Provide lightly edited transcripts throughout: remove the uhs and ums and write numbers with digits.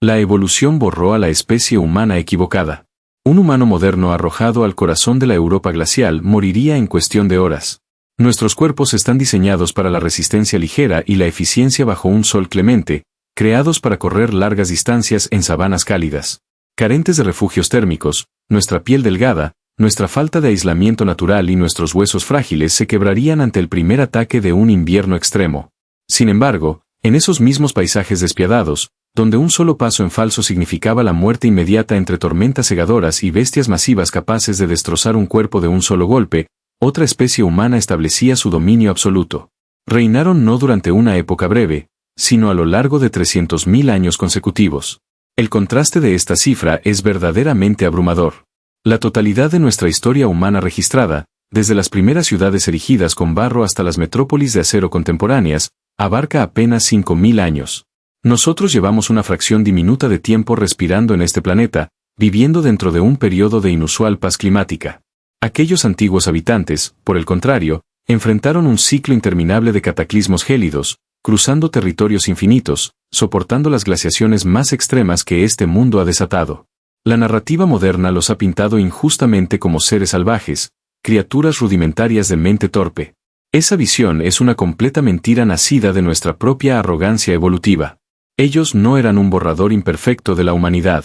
La evolución borró a la especie humana equivocada. Un humano moderno arrojado al corazón de la Europa glacial moriría en cuestión de horas. Nuestros cuerpos están diseñados para la resistencia ligera y la eficiencia bajo un sol clemente, creados para correr largas distancias en sabanas cálidas. Carentes de refugios térmicos, nuestra piel delgada, nuestra falta de aislamiento natural y nuestros huesos frágiles se quebrarían ante el primer ataque de un invierno extremo. Sin embargo, en esos mismos paisajes despiadados, donde un solo paso en falso significaba la muerte inmediata entre tormentas cegadoras y bestias masivas capaces de destrozar un cuerpo de un solo golpe, otra especie humana establecía su dominio absoluto. Reinaron no durante una época breve, sino a lo largo de 300.000 años consecutivos. El contraste de esta cifra es verdaderamente abrumador. La totalidad de nuestra historia humana registrada, desde las primeras ciudades erigidas con barro hasta las metrópolis de acero contemporáneas, abarca apenas 5.000 años. Nosotros llevamos una fracción diminuta de tiempo respirando en este planeta, viviendo dentro de un periodo de inusual paz climática. Aquellos antiguos habitantes, por el contrario, enfrentaron un ciclo interminable de cataclismos gélidos, cruzando territorios infinitos, soportando las glaciaciones más extremas que este mundo ha desatado. La narrativa moderna los ha pintado injustamente como seres salvajes, criaturas rudimentarias de mente torpe. Esa visión es una completa mentira nacida de nuestra propia arrogancia evolutiva. Ellos no eran un borrador imperfecto de la humanidad.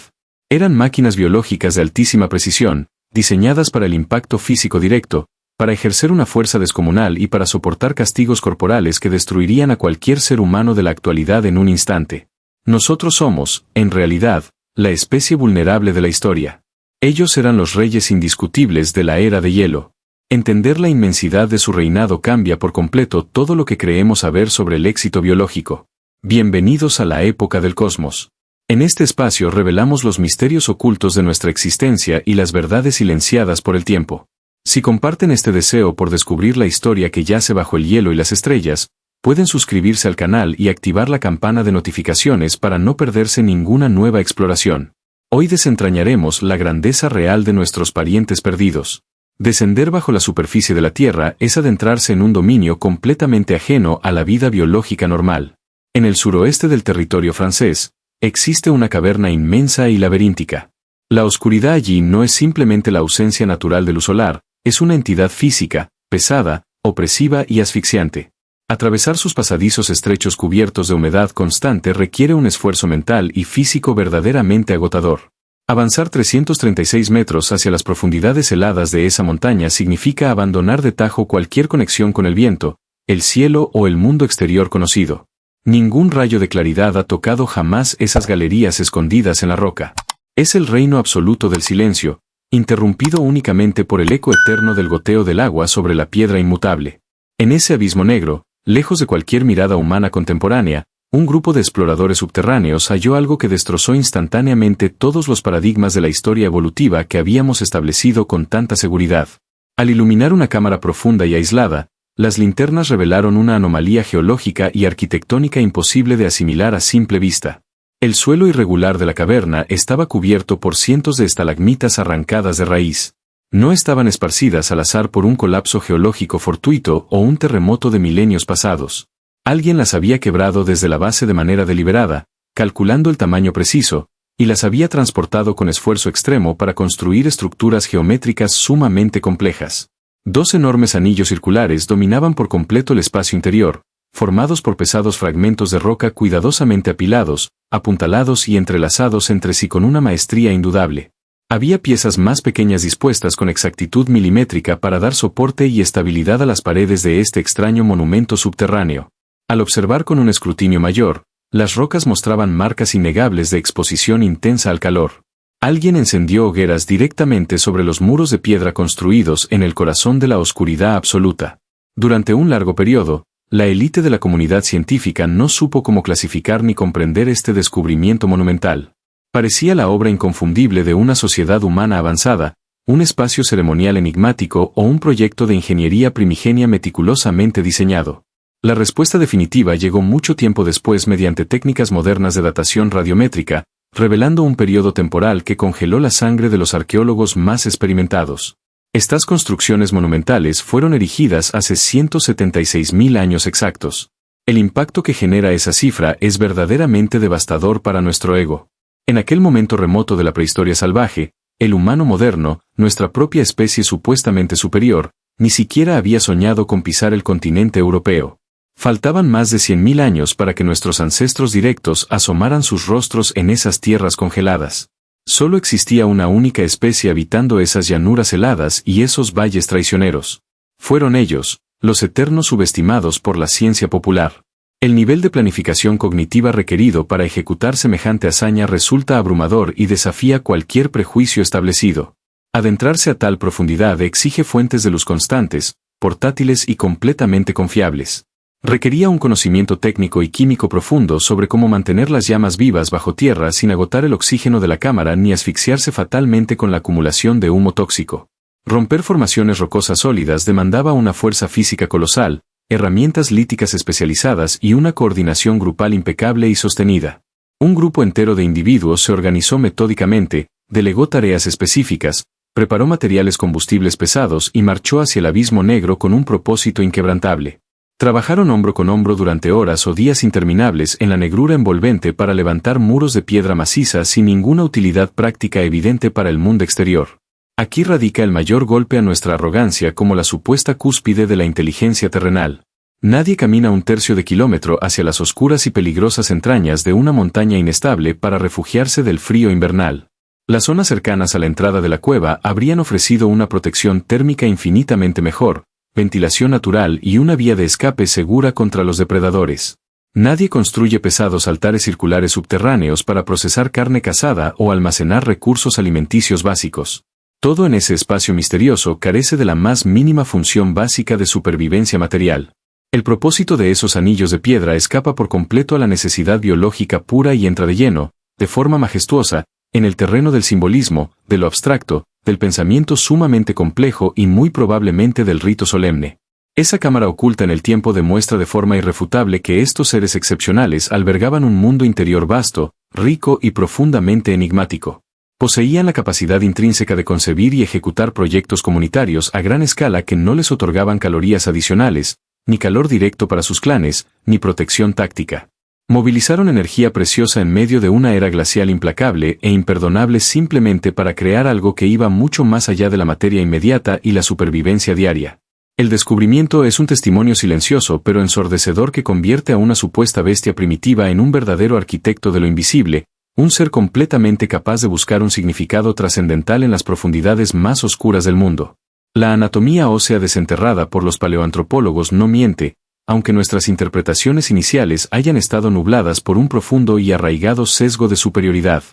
Eran máquinas biológicas de altísima precisión, diseñadas para el impacto físico directo, para ejercer una fuerza descomunal y para soportar castigos corporales que destruirían a cualquier ser humano de la actualidad en un instante. Nosotros somos, en realidad, la especie vulnerable de la historia. Ellos eran los reyes indiscutibles de la era de hielo. Entender la inmensidad de su reinado cambia por completo todo lo que creemos saber sobre el éxito biológico. Bienvenidos a la época del cosmos. En este espacio revelamos los misterios ocultos de nuestra existencia y las verdades silenciadas por el tiempo. Si comparten este deseo por descubrir la historia que yace bajo el hielo y las estrellas, pueden suscribirse al canal y activar la campana de notificaciones para no perderse ninguna nueva exploración. Hoy desentrañaremos la grandeza real de nuestros parientes perdidos. Descender bajo la superficie de la Tierra es adentrarse en un dominio completamente ajeno a la vida biológica normal. En el suroeste del territorio francés, existe una caverna inmensa y laberíntica. La oscuridad allí no es simplemente la ausencia natural de luz solar, es una entidad física, pesada, opresiva y asfixiante. Atravesar sus pasadizos estrechos cubiertos de humedad constante requiere un esfuerzo mental y físico verdaderamente agotador. Avanzar 336 metros hacia las profundidades heladas de esa montaña significa abandonar de tajo cualquier conexión con el viento, el cielo o el mundo exterior conocido. Ningún rayo de claridad ha tocado jamás esas galerías escondidas en la roca. Es el reino absoluto del silencio, interrumpido únicamente por el eco eterno del goteo del agua sobre la piedra inmutable. En ese abismo negro, lejos de cualquier mirada humana contemporánea, un grupo de exploradores subterráneos halló algo que destrozó instantáneamente todos los paradigmas de la historia evolutiva que habíamos establecido con tanta seguridad. Al iluminar una cámara profunda y aislada, las linternas revelaron una anomalía geológica y arquitectónica imposible de asimilar a simple vista. El suelo irregular de la caverna estaba cubierto por cientos de estalagmitas arrancadas de raíz. No estaban esparcidas al azar por un colapso geológico fortuito o un terremoto de milenios pasados. Alguien las había quebrado desde la base de manera deliberada, calculando el tamaño preciso, y las había transportado con esfuerzo extremo para construir estructuras geométricas sumamente complejas. Dos enormes anillos circulares dominaban por completo el espacio interior, formados por pesados fragmentos de roca cuidadosamente apilados, apuntalados y entrelazados entre sí con una maestría indudable. Había piezas más pequeñas dispuestas con exactitud milimétrica para dar soporte y estabilidad a las paredes de este extraño monumento subterráneo. Al observar con un escrutinio mayor, las rocas mostraban marcas innegables de exposición intensa al calor. Alguien encendió hogueras directamente sobre los muros de piedra construidos en el corazón de la oscuridad absoluta. Durante un largo periodo, la élite de la comunidad científica no supo cómo clasificar ni comprender este descubrimiento monumental. Parecía la obra inconfundible de una sociedad humana avanzada, un espacio ceremonial enigmático o un proyecto de ingeniería primigenia meticulosamente diseñado. La respuesta definitiva llegó mucho tiempo después mediante técnicas modernas de datación radiométrica, revelando un periodo temporal que congeló la sangre de los arqueólogos más experimentados. Estas construcciones monumentales fueron erigidas hace 176.000 años exactos. El impacto que genera esa cifra es verdaderamente devastador para nuestro ego. En aquel momento remoto de la prehistoria salvaje, el humano moderno, nuestra propia especie supuestamente superior, ni siquiera había soñado con pisar el continente europeo. Faltaban más de 100.000 años para que nuestros ancestros directos asomaran sus rostros en esas tierras congeladas. Solo existía una única especie habitando esas llanuras heladas y esos valles traicioneros. Fueron ellos, los eternos subestimados por la ciencia popular. El nivel de planificación cognitiva requerido para ejecutar semejante hazaña resulta abrumador y desafía cualquier prejuicio establecido. Adentrarse a tal profundidad exige fuentes de luz constantes, portátiles y completamente confiables. Requería un conocimiento técnico y químico profundo sobre cómo mantener las llamas vivas bajo tierra sin agotar el oxígeno de la cámara ni asfixiarse fatalmente con la acumulación de humo tóxico. Romper formaciones rocosas sólidas demandaba una fuerza física colosal, herramientas líticas especializadas y una coordinación grupal impecable y sostenida. Un grupo entero de individuos se organizó metódicamente, delegó tareas específicas, preparó materiales combustibles pesados y marchó hacia el abismo negro con un propósito inquebrantable. Trabajaron hombro con hombro durante horas o días interminables en la negrura envolvente para levantar muros de piedra maciza sin ninguna utilidad práctica evidente para el mundo exterior. Aquí radica el mayor golpe a nuestra arrogancia como la supuesta cúspide de la inteligencia terrenal. Nadie camina un tercio de kilómetro hacia las oscuras y peligrosas entrañas de una montaña inestable para refugiarse del frío invernal. Las zonas cercanas a la entrada de la cueva habrían ofrecido una protección térmica infinitamente mejor, ventilación natural y una vía de escape segura contra los depredadores. Nadie construye pesados altares circulares subterráneos para procesar carne cazada o almacenar recursos alimenticios básicos. Todo en ese espacio misterioso carece de la más mínima función básica de supervivencia material. El propósito de esos anillos de piedra escapa por completo a la necesidad biológica pura y entra de lleno, de forma majestuosa, en el terreno del simbolismo, de lo abstracto, del pensamiento sumamente complejo y muy probablemente del rito solemne. Esa cámara oculta en el tiempo demuestra de forma irrefutable que estos seres excepcionales albergaban un mundo interior vasto, rico y profundamente enigmático. Poseían la capacidad intrínseca de concebir y ejecutar proyectos comunitarios a gran escala que no les otorgaban calorías adicionales, ni calor directo para sus clanes, ni protección táctica. Movilizaron energía preciosa en medio de una era glacial implacable e imperdonable simplemente para crear algo que iba mucho más allá de la materia inmediata y la supervivencia diaria. El descubrimiento es un testimonio silencioso pero ensordecedor que convierte a una supuesta bestia primitiva en un verdadero arquitecto de lo invisible, un ser completamente capaz de buscar un significado trascendental en las profundidades más oscuras del mundo. La anatomía ósea desenterrada por los paleoantropólogos no miente, aunque nuestras interpretaciones iniciales hayan estado nubladas por un profundo y arraigado sesgo de superioridad.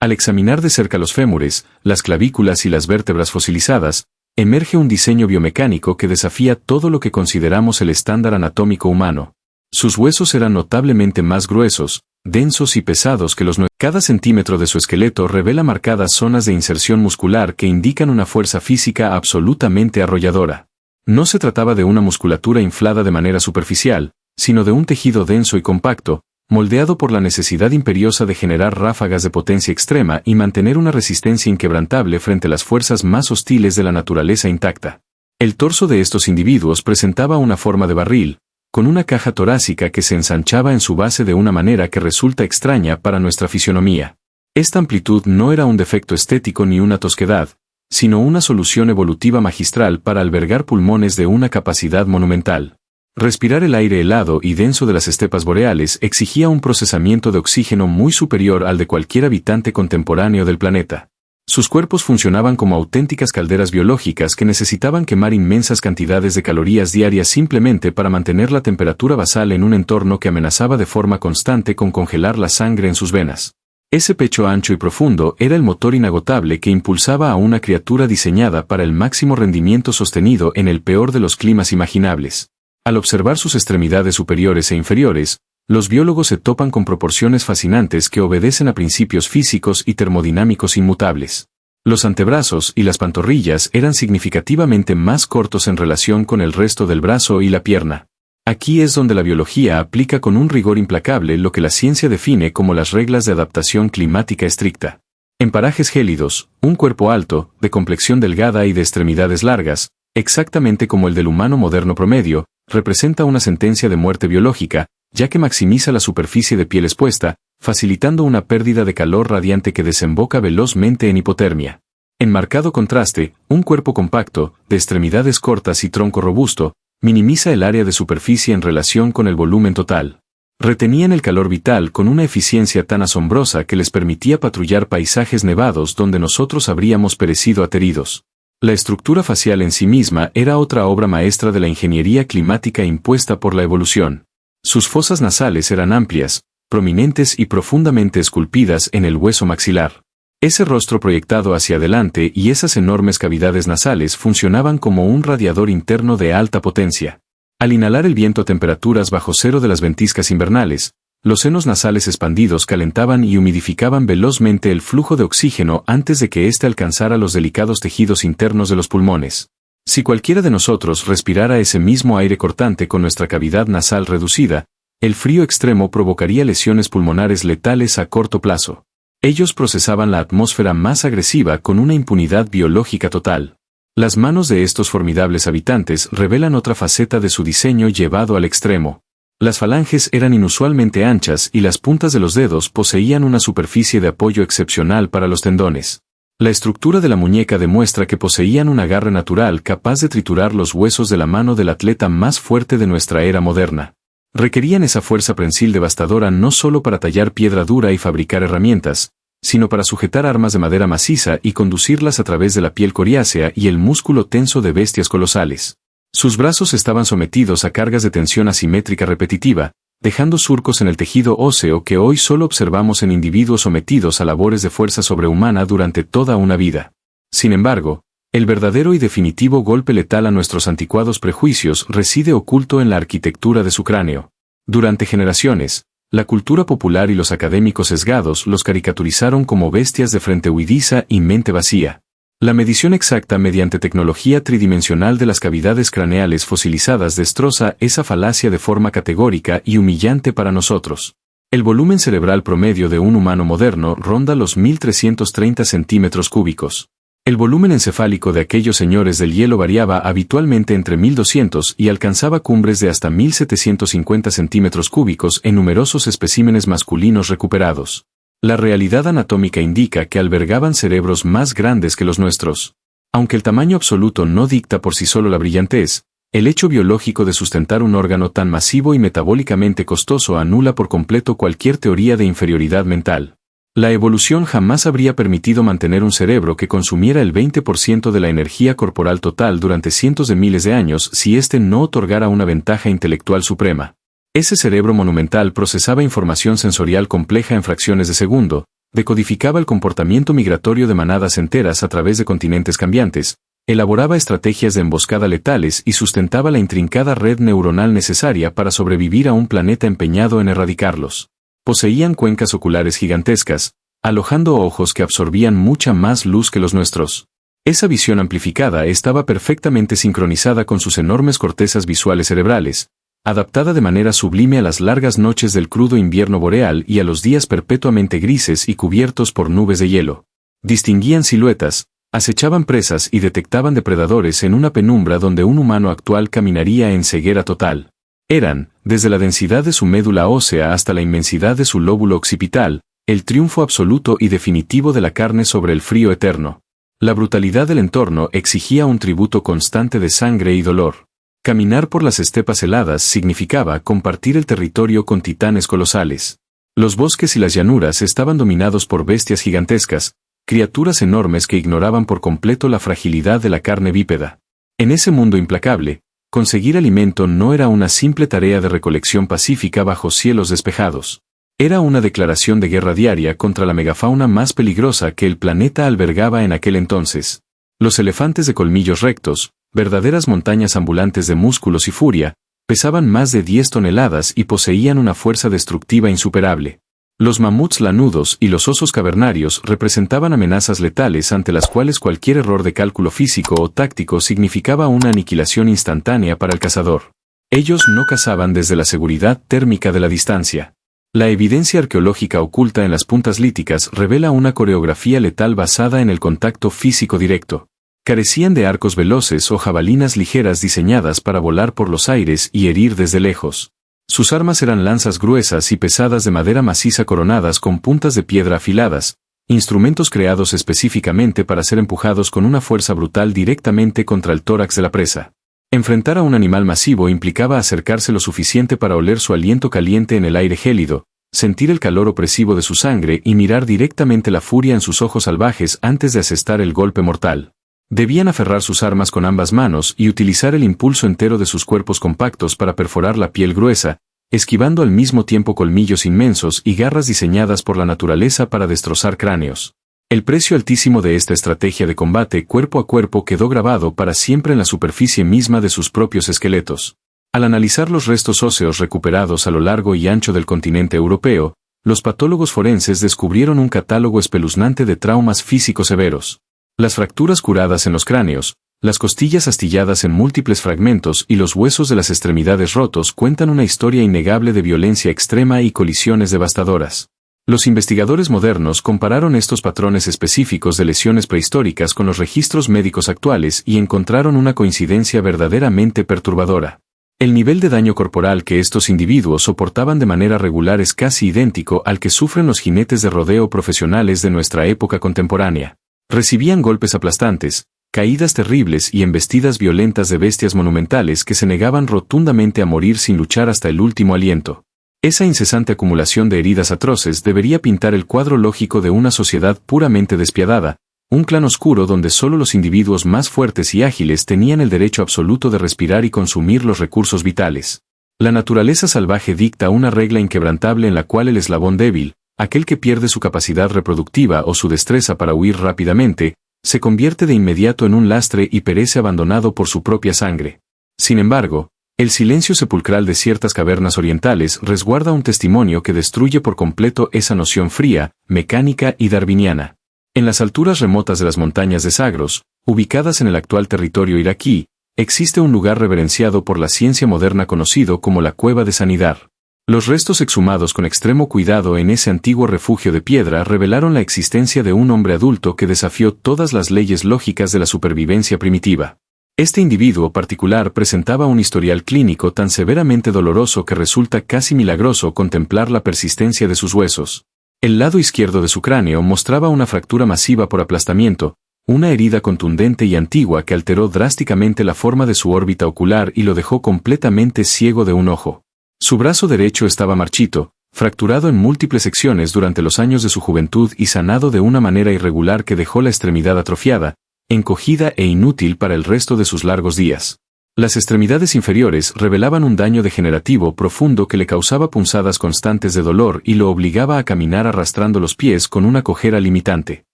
Al examinar de cerca los fémures, las clavículas y las vértebras fosilizadas, emerge un diseño biomecánico que desafía todo lo que consideramos el estándar anatómico humano. Sus huesos eran notablemente más gruesos, densos y pesados que los nuestros. Cada centímetro de su esqueleto revela marcadas zonas de inserción muscular que indican una fuerza física absolutamente arrolladora. No se trataba de una musculatura inflada de manera superficial, sino de un tejido denso y compacto, moldeado por la necesidad imperiosa de generar ráfagas de potencia extrema y mantener una resistencia inquebrantable frente a las fuerzas más hostiles de la naturaleza intacta. El torso de estos individuos presentaba una forma de barril, con una caja torácica que se ensanchaba en su base de una manera que resulta extraña para nuestra fisionomía. Esta amplitud no era un defecto estético ni una tosquedad, sino una solución evolutiva magistral para albergar pulmones de una capacidad monumental. Respirar el aire helado y denso de las estepas boreales exigía un procesamiento de oxígeno muy superior al de cualquier habitante contemporáneo del planeta. Sus cuerpos funcionaban como auténticas calderas biológicas que necesitaban quemar inmensas cantidades de calorías diarias simplemente para mantener la temperatura basal en un entorno que amenazaba de forma constante con congelar la sangre en sus venas. Ese pecho ancho y profundo era el motor inagotable que impulsaba a una criatura diseñada para el máximo rendimiento sostenido en el peor de los climas imaginables. Al observar sus extremidades superiores e inferiores, los biólogos se topan con proporciones fascinantes que obedecen a principios físicos y termodinámicos inmutables. Los antebrazos y las pantorrillas eran significativamente más cortos en relación con el resto del brazo y la pierna. Aquí es donde la biología aplica con un rigor implacable lo que la ciencia define como las reglas de adaptación climática estricta. En parajes gélidos, un cuerpo alto, de complexión delgada y de extremidades largas, exactamente como el del humano moderno promedio, representa una sentencia de muerte biológica, ya que maximiza la superficie de piel expuesta, facilitando una pérdida de calor radiante que desemboca velozmente en hipotermia. En marcado contraste, un cuerpo compacto, de extremidades cortas y tronco robusto, minimiza el área de superficie en relación con el volumen total. Retenían el calor vital con una eficiencia tan asombrosa que les permitía patrullar paisajes nevados donde nosotros habríamos perecido ateridos. La estructura facial en sí misma era otra obra maestra de la ingeniería climática impuesta por la evolución. Sus fosas nasales eran amplias, prominentes y profundamente esculpidas en el hueso maxilar. Ese rostro proyectado hacia adelante y esas enormes cavidades nasales funcionaban como un radiador interno de alta potencia. Al inhalar el viento a temperaturas bajo cero de las ventiscas invernales, los senos nasales expandidos calentaban y humidificaban velozmente el flujo de oxígeno antes de que éste alcanzara los delicados tejidos internos de los pulmones. Si cualquiera de nosotros respirara ese mismo aire cortante con nuestra cavidad nasal reducida, el frío extremo provocaría lesiones pulmonares letales a corto plazo. Ellos procesaban la atmósfera más agresiva con una impunidad biológica total. Las manos de estos formidables habitantes revelan otra faceta de su diseño llevado al extremo. Las falanges eran inusualmente anchas y las puntas de los dedos poseían una superficie de apoyo excepcional para los tendones. La estructura de la muñeca demuestra que poseían un agarre natural capaz de triturar los huesos de la mano del atleta más fuerte de nuestra era moderna. Requerían esa fuerza prensil devastadora no solo para tallar piedra dura y fabricar herramientas, sino para sujetar armas de madera maciza y conducirlas a través de la piel coriácea y el músculo tenso de bestias colosales. Sus brazos estaban sometidos a cargas de tensión asimétrica repetitiva, dejando surcos en el tejido óseo que hoy solo observamos en individuos sometidos a labores de fuerza sobrehumana durante toda una vida. Sin embargo, el verdadero y definitivo golpe letal a nuestros anticuados prejuicios reside oculto en la arquitectura de su cráneo. Durante generaciones, la cultura popular y los académicos sesgados los caricaturizaron como bestias de frente huidiza y mente vacía. La medición exacta mediante tecnología tridimensional de las cavidades craneales fosilizadas destroza esa falacia de forma categórica y humillante para nosotros. El volumen cerebral promedio de un humano moderno ronda los 1330 centímetros cúbicos. El volumen encefálico de aquellos señores del hielo variaba habitualmente entre 1200 y alcanzaba cumbres de hasta 1750 centímetros cúbicos en numerosos especímenes masculinos recuperados. La realidad anatómica indica que albergaban cerebros más grandes que los nuestros. Aunque el tamaño absoluto no dicta por sí solo la brillantez, el hecho biológico de sustentar un órgano tan masivo y metabólicamente costoso anula por completo cualquier teoría de inferioridad mental. La evolución jamás habría permitido mantener un cerebro que consumiera el 20% de la energía corporal total durante cientos de miles de años si éste no otorgara una ventaja intelectual suprema. Ese cerebro monumental procesaba información sensorial compleja en fracciones de segundo, decodificaba el comportamiento migratorio de manadas enteras a través de continentes cambiantes, elaboraba estrategias de emboscada letales y sustentaba la intrincada red neuronal necesaria para sobrevivir a un planeta empeñado en erradicarlos. Poseían cuencas oculares gigantescas, alojando ojos que absorbían mucha más luz que los nuestros. Esa visión amplificada estaba perfectamente sincronizada con sus enormes cortezas visuales cerebrales, adaptada de manera sublime a las largas noches del crudo invierno boreal y a los días perpetuamente grises y cubiertos por nubes de hielo. Distinguían siluetas, acechaban presas y detectaban depredadores en una penumbra donde un humano actual caminaría en ceguera total. Eran, desde la densidad de su médula ósea hasta la inmensidad de su lóbulo occipital, el triunfo absoluto y definitivo de la carne sobre el frío eterno. La brutalidad del entorno exigía un tributo constante de sangre y dolor. Caminar por las estepas heladas significaba compartir el territorio con titanes colosales. Los bosques y las llanuras estaban dominados por bestias gigantescas, criaturas enormes que ignoraban por completo la fragilidad de la carne bípeda. En ese mundo implacable, conseguir alimento no era una simple tarea de recolección pacífica bajo cielos despejados. Era una declaración de guerra diaria contra la megafauna más peligrosa que el planeta albergaba en aquel entonces. Los elefantes de colmillos rectos, verdaderas montañas ambulantes de músculos y furia, pesaban más de 10 toneladas y poseían una fuerza destructiva insuperable. Los mamuts lanudos y los osos cavernarios representaban amenazas letales ante las cuales cualquier error de cálculo físico o táctico significaba una aniquilación instantánea para el cazador. Ellos no cazaban desde la seguridad térmica de la distancia. La evidencia arqueológica oculta en las puntas líticas revela una coreografía letal basada en el contacto físico directo. Carecían de arcos veloces o jabalinas ligeras diseñadas para volar por los aires y herir desde lejos. Sus armas eran lanzas gruesas y pesadas de madera maciza coronadas con puntas de piedra afiladas, instrumentos creados específicamente para ser empujados con una fuerza brutal directamente contra el tórax de la presa. Enfrentar a un animal masivo implicaba acercarse lo suficiente para oler su aliento caliente en el aire gélido, sentir el calor opresivo de su sangre y mirar directamente la furia en sus ojos salvajes antes de asestar el golpe mortal. Debían aferrar sus armas con ambas manos y utilizar el impulso entero de sus cuerpos compactos para perforar la piel gruesa, esquivando al mismo tiempo colmillos inmensos y garras diseñadas por la naturaleza para destrozar cráneos. El precio altísimo de esta estrategia de combate cuerpo a cuerpo quedó grabado para siempre en la superficie misma de sus propios esqueletos. Al analizar los restos óseos recuperados a lo largo y ancho del continente europeo, los patólogos forenses descubrieron un catálogo espeluznante de traumas físicos severos. Las fracturas curadas en los cráneos, las costillas astilladas en múltiples fragmentos y los huesos de las extremidades rotos cuentan una historia innegable de violencia extrema y colisiones devastadoras. Los investigadores modernos compararon estos patrones específicos de lesiones prehistóricas con los registros médicos actuales y encontraron una coincidencia verdaderamente perturbadora. El nivel de daño corporal que estos individuos soportaban de manera regular es casi idéntico al que sufren los jinetes de rodeo profesionales de nuestra época contemporánea. Recibían golpes aplastantes, caídas terribles y embestidas violentas de bestias monumentales que se negaban rotundamente a morir sin luchar hasta el último aliento. Esa incesante acumulación de heridas atroces debería pintar el cuadro lógico de una sociedad puramente despiadada, un clan oscuro donde solo los individuos más fuertes y ágiles tenían el derecho absoluto de respirar y consumir los recursos vitales. La naturaleza salvaje dicta una regla inquebrantable en la cual el eslabón débil, aquel que pierde su capacidad reproductiva o su destreza para huir rápidamente, se convierte de inmediato en un lastre y perece abandonado por su propia sangre. Sin embargo, el silencio sepulcral de ciertas cavernas orientales resguarda un testimonio que destruye por completo esa noción fría, mecánica y darwiniana. En las alturas remotas de las montañas de Zagros, ubicadas en el actual territorio iraquí, existe un lugar reverenciado por la ciencia moderna conocido como la Cueva de Sanidar. Los restos exhumados con extremo cuidado en ese antiguo refugio de piedra revelaron la existencia de un hombre adulto que desafió todas las leyes lógicas de la supervivencia primitiva. Este individuo particular presentaba un historial clínico tan severamente doloroso que resulta casi milagroso contemplar la persistencia de sus huesos. El lado izquierdo de su cráneo mostraba una fractura masiva por aplastamiento, una herida contundente y antigua que alteró drásticamente la forma de su órbita ocular y lo dejó completamente ciego de un ojo. Su brazo derecho estaba marchito, fracturado en múltiples secciones durante los años de su juventud y sanado de una manera irregular que dejó la extremidad atrofiada, encogida e inútil para el resto de sus largos días. Las extremidades inferiores revelaban un daño degenerativo profundo que le causaba punzadas constantes de dolor y lo obligaba a caminar arrastrando los pies con una cojera limitante.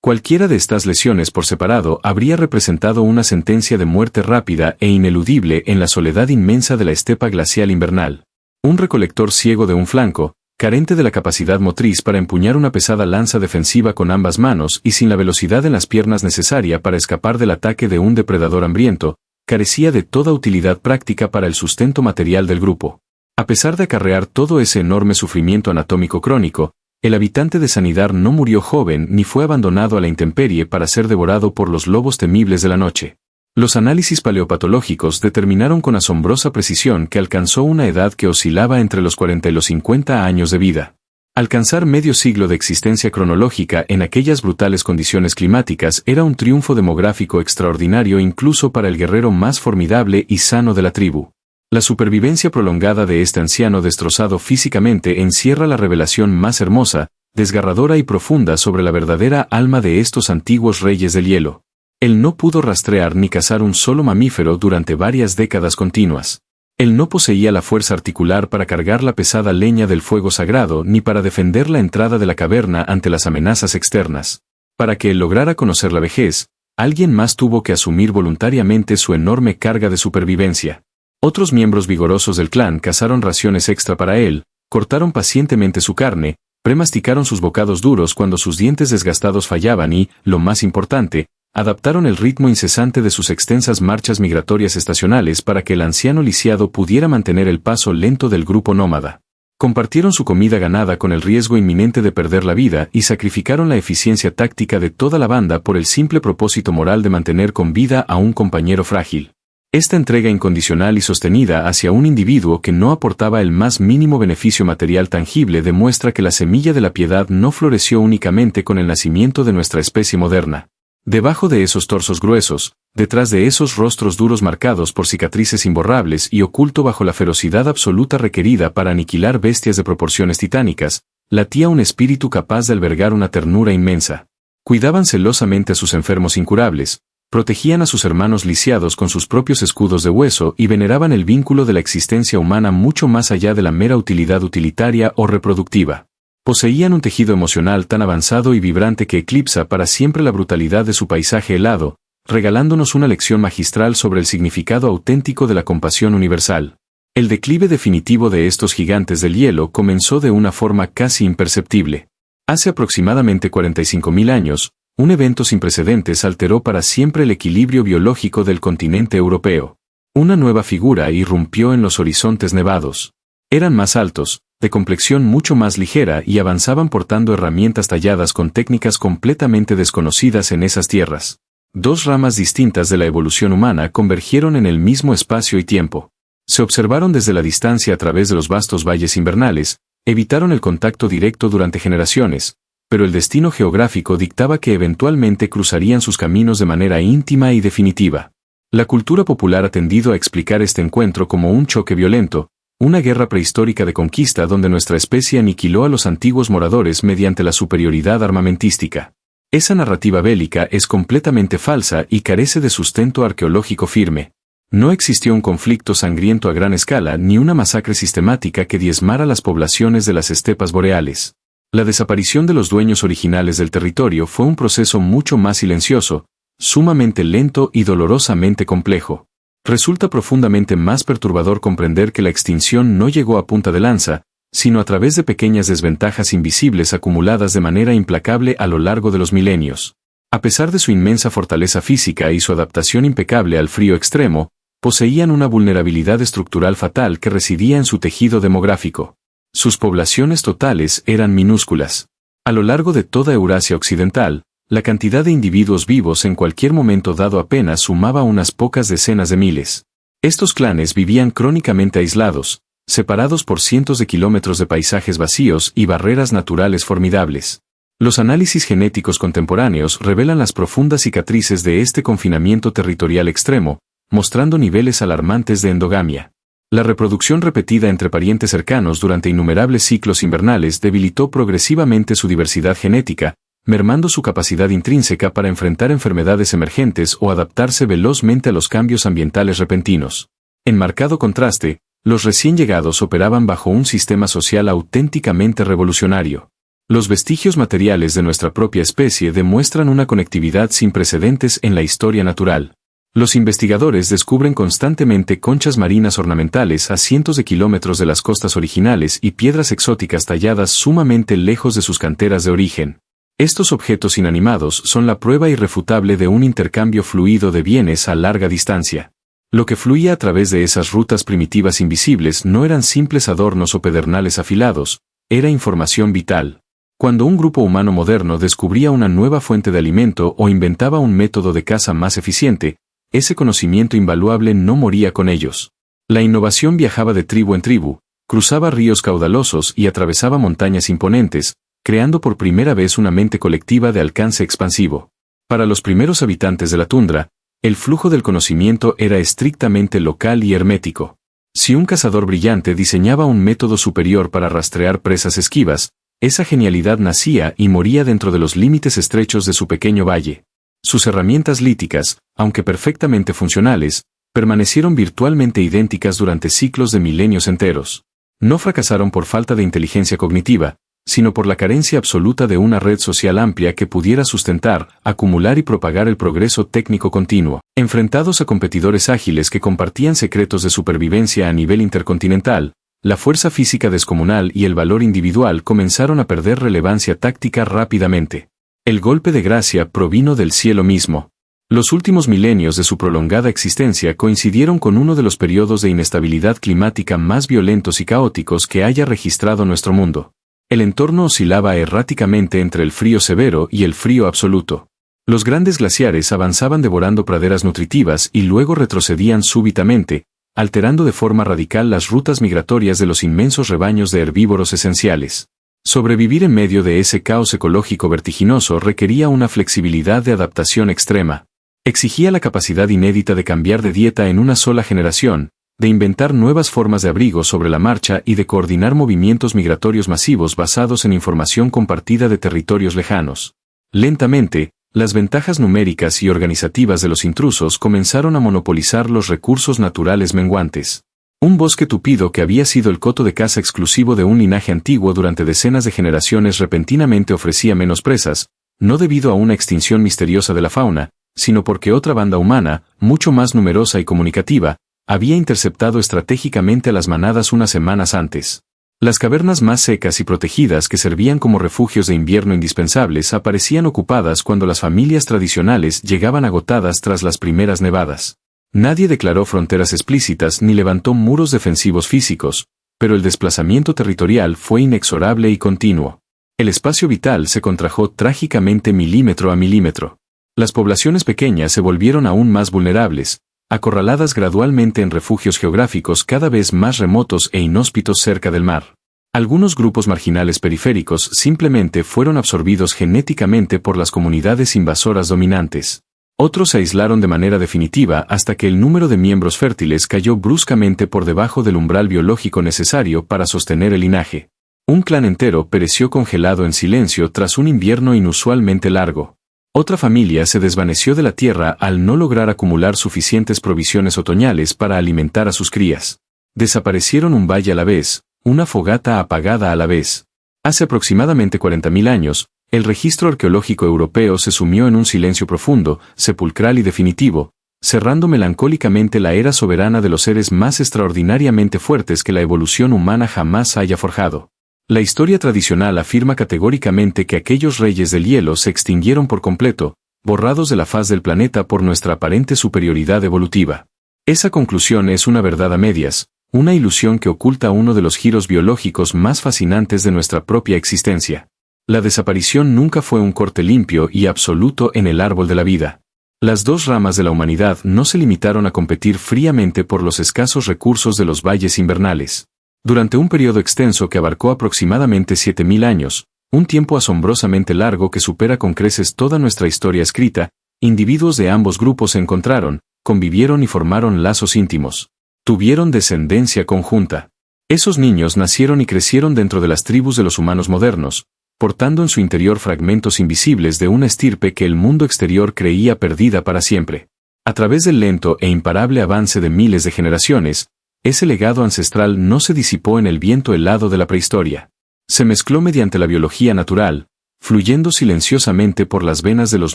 Cualquiera de estas lesiones por separado habría representado una sentencia de muerte rápida e ineludible en la soledad inmensa de la estepa glacial invernal. Un recolector ciego de un flanco, carente de la capacidad motriz para empuñar una pesada lanza defensiva con ambas manos y sin la velocidad en las piernas necesaria para escapar del ataque de un depredador hambriento, carecía de toda utilidad práctica para el sustento material del grupo. A pesar de acarrear todo ese enorme sufrimiento anatómico crónico, el habitante de Sanidar no murió joven ni fue abandonado a la intemperie para ser devorado por los lobos temibles de la noche. Los análisis paleopatológicos determinaron con asombrosa precisión que alcanzó una edad que oscilaba entre los 40 y los 50 años de vida. Alcanzar medio siglo de existencia cronológica en aquellas brutales condiciones climáticas era un triunfo demográfico extraordinario incluso para el guerrero más formidable y sano de la tribu. La supervivencia prolongada de este anciano destrozado físicamente encierra la revelación más hermosa, desgarradora y profunda sobre la verdadera alma de estos antiguos reyes del hielo. Él no pudo rastrear ni cazar un solo mamífero durante varias décadas continuas. Él no poseía la fuerza articular para cargar la pesada leña del fuego sagrado ni para defender la entrada de la caverna ante las amenazas externas. Para que él lograra conocer la vejez, alguien más tuvo que asumir voluntariamente su enorme carga de supervivencia. Otros miembros vigorosos del clan cazaron raciones extra para él, cortaron pacientemente su carne, premasticaron sus bocados duros cuando sus dientes desgastados fallaban y, lo más importante, adaptaron el ritmo incesante de sus extensas marchas migratorias estacionales para que el anciano lisiado pudiera mantener el paso lento del grupo nómada. Compartieron su comida ganada con el riesgo inminente de perder la vida y sacrificaron la eficiencia táctica de toda la banda por el simple propósito moral de mantener con vida a un compañero frágil. Esta entrega incondicional y sostenida hacia un individuo que no aportaba el más mínimo beneficio material tangible demuestra que la semilla de la piedad no floreció únicamente con el nacimiento de nuestra especie moderna. Debajo de esos torsos gruesos, detrás de esos rostros duros marcados por cicatrices imborrables y oculto bajo la ferocidad absoluta requerida para aniquilar bestias de proporciones titánicas, latía un espíritu capaz de albergar una ternura inmensa. Cuidaban celosamente a sus enfermos incurables, protegían a sus hermanos lisiados con sus propios escudos de hueso y veneraban el vínculo de la existencia humana mucho más allá de la mera utilidad utilitaria o reproductiva. Poseían un tejido emocional tan avanzado y vibrante que eclipsa para siempre la brutalidad de su paisaje helado, regalándonos una lección magistral sobre el significado auténtico de la compasión universal. El declive definitivo de estos gigantes del hielo comenzó de una forma casi imperceptible. Hace aproximadamente 45.000 años, un evento sin precedentes alteró para siempre el equilibrio biológico del continente europeo. Una nueva figura irrumpió en los horizontes nevados. Eran más altos, de complexión mucho más ligera y avanzaban portando herramientas talladas con técnicas completamente desconocidas en esas tierras. Dos ramas distintas de la evolución humana convergieron en el mismo espacio y tiempo. Se observaron desde la distancia a través de los vastos valles invernales, evitaron el contacto directo durante generaciones, pero el destino geográfico dictaba que eventualmente cruzarían sus caminos de manera íntima y definitiva. La cultura popular ha tendido a explicar este encuentro como un choque violento, una guerra prehistórica de conquista donde nuestra especie aniquiló a los antiguos moradores mediante la superioridad armamentística. Esa narrativa bélica es completamente falsa y carece de sustento arqueológico firme. No existió un conflicto sangriento a gran escala ni una masacre sistemática que diezmara las poblaciones de las estepas boreales. La desaparición de los dueños originales del territorio fue un proceso mucho más silencioso, sumamente lento y dolorosamente complejo. Resulta profundamente más perturbador comprender que la extinción no llegó a punta de lanza, sino a través de pequeñas desventajas invisibles acumuladas de manera implacable a lo largo de los milenios. A pesar de su inmensa fortaleza física y su adaptación impecable al frío extremo, poseían una vulnerabilidad estructural fatal que residía en su tejido demográfico. Sus poblaciones totales eran minúsculas. A lo largo de toda Eurasia Occidental, la cantidad de individuos vivos en cualquier momento dado apenas sumaba unas pocas decenas de miles. Estos clanes vivían crónicamente aislados, separados por cientos de kilómetros de paisajes vacíos y barreras naturales formidables. Los análisis genéticos contemporáneos revelan las profundas cicatrices de este confinamiento territorial extremo, mostrando niveles alarmantes de endogamia. La reproducción repetida entre parientes cercanos durante innumerables ciclos invernales debilitó progresivamente su diversidad genética, mermando su capacidad intrínseca para enfrentar enfermedades emergentes o adaptarse velozmente a los cambios ambientales repentinos. En marcado contraste, los recién llegados operaban bajo un sistema social auténticamente revolucionario. Los vestigios materiales de nuestra propia especie demuestran una conectividad sin precedentes en la historia natural. Los investigadores descubren constantemente conchas marinas ornamentales a cientos de kilómetros de las costas originales y piedras exóticas talladas sumamente lejos de sus canteras de origen. Estos objetos inanimados son la prueba irrefutable de un intercambio fluido de bienes a larga distancia. Lo que fluía a través de esas rutas primitivas invisibles no eran simples adornos o pedernales afilados, era información vital. Cuando un grupo humano moderno descubría una nueva fuente de alimento o inventaba un método de caza más eficiente, ese conocimiento invaluable no moría con ellos. La innovación viajaba de tribu en tribu, cruzaba ríos caudalosos y atravesaba montañas imponentes, creando por primera vez una mente colectiva de alcance expansivo. Para los primeros habitantes de la tundra, el flujo del conocimiento era estrictamente local y hermético. Si un cazador brillante diseñaba un método superior para rastrear presas esquivas, esa genialidad nacía y moría dentro de los límites estrechos de su pequeño valle. Sus herramientas líticas, aunque perfectamente funcionales, permanecieron virtualmente idénticas durante ciclos de milenios enteros. No fracasaron por falta de inteligencia cognitiva, sino por la carencia absoluta de una red social amplia que pudiera sustentar, acumular y propagar el progreso técnico continuo. Enfrentados a competidores ágiles que compartían secretos de supervivencia a nivel intercontinental, la fuerza física descomunal y el valor individual comenzaron a perder relevancia táctica rápidamente. El golpe de gracia provino del cielo mismo. Los últimos milenios de su prolongada existencia coincidieron con uno de los periodos de inestabilidad climática más violentos y caóticos que haya registrado nuestro mundo. El entorno oscilaba erráticamente entre el frío severo y el frío absoluto. Los grandes glaciares avanzaban devorando praderas nutritivas y luego retrocedían súbitamente, alterando de forma radical las rutas migratorias de los inmensos rebaños de herbívoros esenciales. Sobrevivir en medio de ese caos ecológico vertiginoso requería una flexibilidad de adaptación extrema. Exigía la capacidad inédita de cambiar de dieta en una sola generación, de inventar nuevas formas de abrigo sobre la marcha y de coordinar movimientos migratorios masivos basados en información compartida de territorios lejanos. Lentamente, las ventajas numéricas y organizativas de los intrusos comenzaron a monopolizar los recursos naturales menguantes. Un bosque tupido que había sido el coto de caza exclusivo de un linaje antiguo durante decenas de generaciones repentinamente ofrecía menos presas, no debido a una extinción misteriosa de la fauna, sino porque otra banda humana, mucho más numerosa y comunicativa, había interceptado estratégicamente a las manadas unas semanas antes. Las cavernas más secas y protegidas que servían como refugios de invierno indispensables aparecían ocupadas cuando las familias tradicionales llegaban agotadas tras las primeras nevadas. Nadie declaró fronteras explícitas ni levantó muros defensivos físicos, pero el desplazamiento territorial fue inexorable y continuo. El espacio vital se contrajo trágicamente milímetro a milímetro. Las poblaciones pequeñas se volvieron aún más vulnerables, acorraladas gradualmente en refugios geográficos cada vez más remotos e inhóspitos cerca del mar. Algunos grupos marginales periféricos simplemente fueron absorbidos genéticamente por las comunidades invasoras dominantes. Otros se aislaron de manera definitiva hasta que el número de miembros fértiles cayó bruscamente por debajo del umbral biológico necesario para sostener el linaje. Un clan entero pereció congelado en silencio tras un invierno inusualmente largo. Otra familia se desvaneció de la tierra al no lograr acumular suficientes provisiones otoñales para alimentar a sus crías. Desaparecieron un valle a la vez, una fogata apagada a la vez. Hace aproximadamente 40.000 años, el registro arqueológico europeo se sumió en un silencio profundo, sepulcral y definitivo, cerrando melancólicamente la era soberana de los seres más extraordinariamente fuertes que la evolución humana jamás haya forjado. La historia tradicional afirma categóricamente que aquellos reyes del hielo se extinguieron por completo, borrados de la faz del planeta por nuestra aparente superioridad evolutiva. Esa conclusión es una verdad a medias, una ilusión que oculta uno de los giros biológicos más fascinantes de nuestra propia existencia. La desaparición nunca fue un corte limpio y absoluto en el árbol de la vida. Las dos ramas de la humanidad no se limitaron a competir fríamente por los escasos recursos de los valles invernales. Durante un periodo extenso que abarcó aproximadamente 7.000 años, un tiempo asombrosamente largo que supera con creces toda nuestra historia escrita, individuos de ambos grupos se encontraron, convivieron y formaron lazos íntimos. Tuvieron descendencia conjunta. Esos niños nacieron y crecieron dentro de las tribus de los humanos modernos, portando en su interior fragmentos invisibles de una estirpe que el mundo exterior creía perdida para siempre. A través del lento e imparable avance de miles de generaciones, ese legado ancestral no se disipó en el viento helado de la prehistoria. Se mezcló mediante la biología natural, fluyendo silenciosamente por las venas de los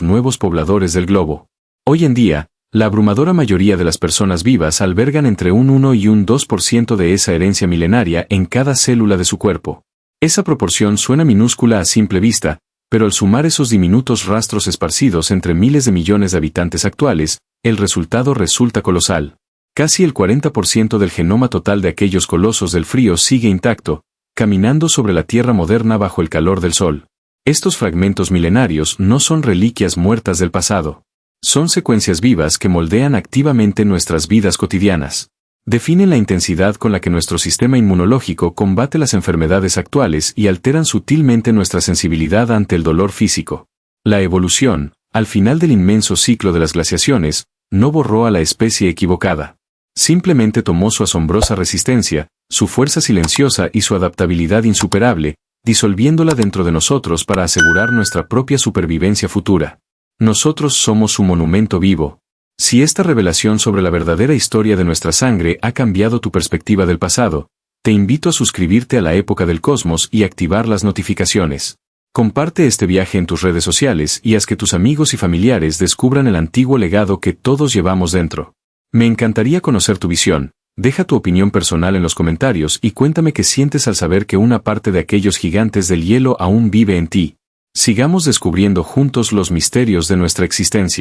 nuevos pobladores del globo. Hoy en día, la abrumadora mayoría de las personas vivas albergan entre un 1 y un 2% de esa herencia milenaria en cada célula de su cuerpo. Esa proporción suena minúscula a simple vista, pero al sumar esos diminutos rastros esparcidos entre miles de millones de habitantes actuales, el resultado resulta colosal. Casi el 40% del genoma total de aquellos colosos del frío sigue intacto, caminando sobre la Tierra moderna bajo el calor del Sol. Estos fragmentos milenarios no son reliquias muertas del pasado. Son secuencias vivas que moldean activamente nuestras vidas cotidianas. Definen la intensidad con la que nuestro sistema inmunológico combate las enfermedades actuales y alteran sutilmente nuestra sensibilidad ante el dolor físico. La evolución, al final del inmenso ciclo de las glaciaciones, no borró a la especie equivocada. Simplemente tomó su asombrosa resistencia, su fuerza silenciosa y su adaptabilidad insuperable, disolviéndola dentro de nosotros para asegurar nuestra propia supervivencia futura. Nosotros somos su monumento vivo. Si esta revelación sobre la verdadera historia de nuestra sangre ha cambiado tu perspectiva del pasado, te invito a suscribirte a la época del cosmos y activar las notificaciones. Comparte este viaje en tus redes sociales y haz que tus amigos y familiares descubran el antiguo legado que todos llevamos dentro. Me encantaría conocer tu visión. Deja tu opinión personal en los comentarios y cuéntame qué sientes al saber que una parte de aquellos gigantes del hielo aún vive en ti. Sigamos descubriendo juntos los misterios de nuestra existencia.